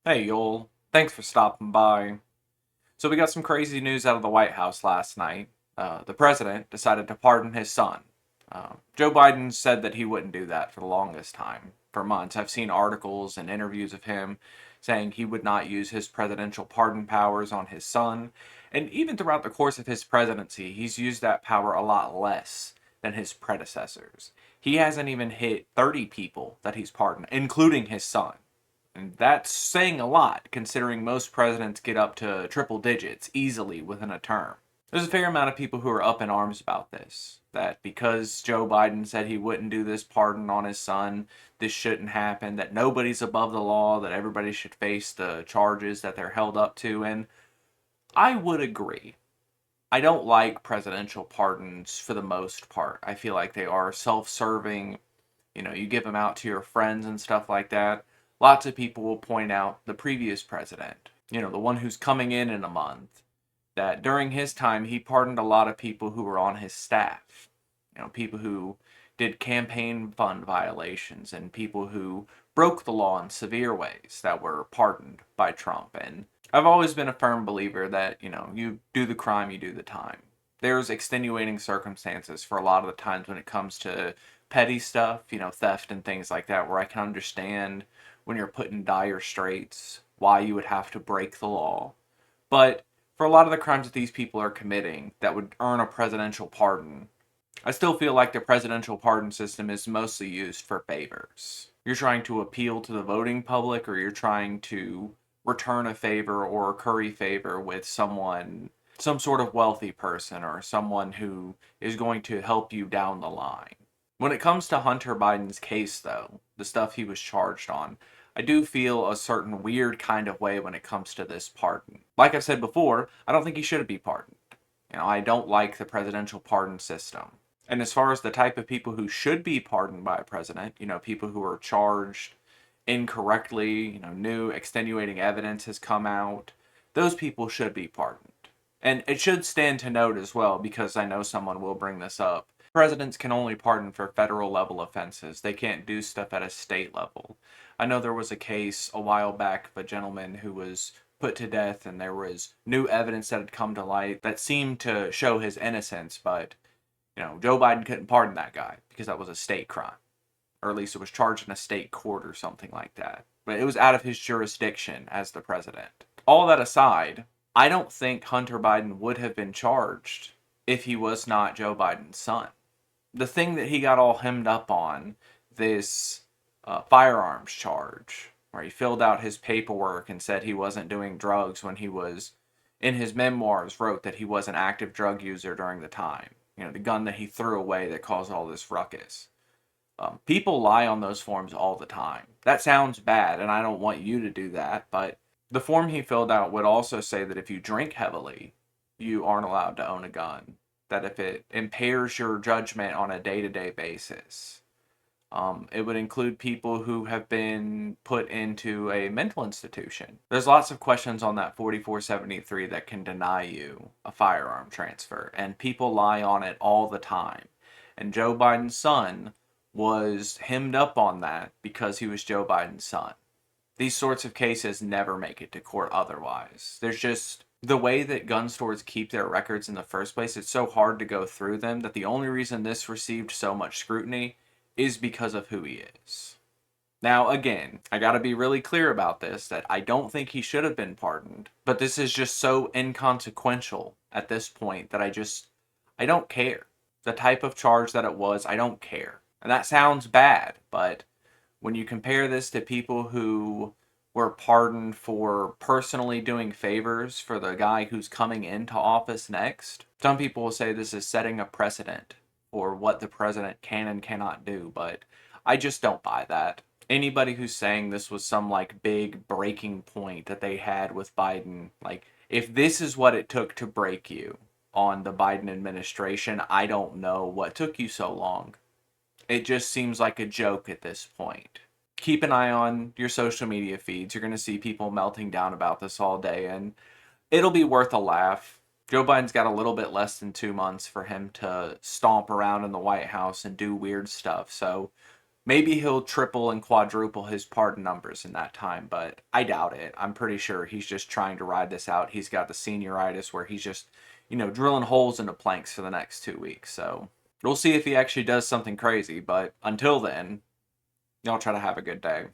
Hey, Yoel. Thanks for stopping by. So, we got some crazy news out of the White House last night. The president decided to pardon his son. Joe Biden said that he wouldn't do that for the longest time. For months, I've seen articles and interviews of him saying he would not use his presidential pardon powers on his son. And even throughout the course of his presidency, he's used that power a lot less than his predecessors. He hasn't even hit 30 people that he's pardoned, including his son. And that's saying a lot, considering most presidents get up to triple digits easily within a term. There's a fair amount of people who are up in arms about this. That because Joe Biden said he wouldn't do this pardon on his son, this shouldn't happen, that nobody's above the law, that everybody should face the charges that they're held up to. And I would agree. I don't like presidential pardons for the most part. I feel like they are self serving. You give them out to your friends and stuff like that. Lots of people will point out the previous president, the one who's coming in a month, that during his time he pardoned a lot of people who were on his staff. People who did campaign fund violations and people who broke the law in severe ways that were pardoned by Trump. And I've always been a firm believer that, you do the crime, you do the time. There's extenuating circumstances for a lot of the times when it comes to petty stuff, theft and things like that, where I can understand when you're put in dire straits why you would have to break the law. But for a lot of the crimes that these people are committing that would earn a presidential pardon, I still feel like the presidential pardon system is mostly used for favors. You're trying to appeal to the voting public, or you're trying to return a favor or curry favor with someone, some sort of wealthy person, or someone who is going to help you down the line. When it comes to Hunter Biden's case, though, the stuff he was charged on, I do feel a certain weird kind of way when it comes to this pardon. Like I've said before, I don't think he should be pardoned. I don't like the presidential pardon system. And as far as the type of people who should be pardoned by a president, people who are charged incorrectly, new extenuating evidence has come out, those people should be pardoned. And it should stand to note as well, because I know someone will bring this up. Presidents can only pardon for federal level offenses. They can't do stuff at a state level. I know there was a case a while back of a gentleman who was put to death, and there was new evidence that had come to light that seemed to show his innocence, but Joe Biden couldn't pardon that guy because that was a state crime, or at least it was charged in a state court or something like that. But it was out of his jurisdiction as the president. All that aside, I don't think Hunter Biden would have been charged if he was not Joe Biden's son. The thing that he got all hemmed up on, this firearms charge, where he filled out his paperwork and said he wasn't doing drugs when he was, in his memoirs, wrote that he was an active drug user during the time. The gun that he threw away that caused all this ruckus. People lie on those forms all the time. That sounds bad, and I don't want you to do that, but the form he filled out would also say that if you drink heavily, you aren't allowed to own a gun. That if it impairs your judgment on a day to day basis, it would include people who have been put into a mental institution. There's lots of questions on that 4473 that can deny you a firearm transfer, and people lie on it all the time. And Joe Biden's son was hemmed up on that because he was Joe Biden's son. These sorts of cases never make it to court otherwise. There's just the way that gun stores keep their records in the first place, it's so hard to go through them that the only reason this received so much scrutiny is because of who he is. Now, again, I gotta be really clear about this that I don't think he should have been pardoned, but this is just so inconsequential at this point that I don't care. The type of charge that it was, I don't care. And that sounds bad, but when you compare this to people who were pardoned for personally doing favors for the guy who's coming into office next, some people will say this is setting a precedent for what the president can and cannot do, but I just don't buy that. Anybody who's saying this was some like big breaking point that they had with Biden, like if this is what it took to break you on the Biden administration, I don't know what took you so long. It just seems like a joke at this point. Keep an eye on your social media feeds. You're going to see people melting down about this all day, and it'll be worth a laugh. Joe Biden's got a little bit less than 2 months for him to stomp around in the White House and do weird stuff. So Maybe he'll triple and quadruple his pardon numbers in that time, but I doubt it. I'm pretty sure he's just trying to ride this out. He's got the senioritis where he's just, drilling holes into planks for the next 2 weeks. So we'll see if he actually does something crazy. But until then, y'all try to have a good day.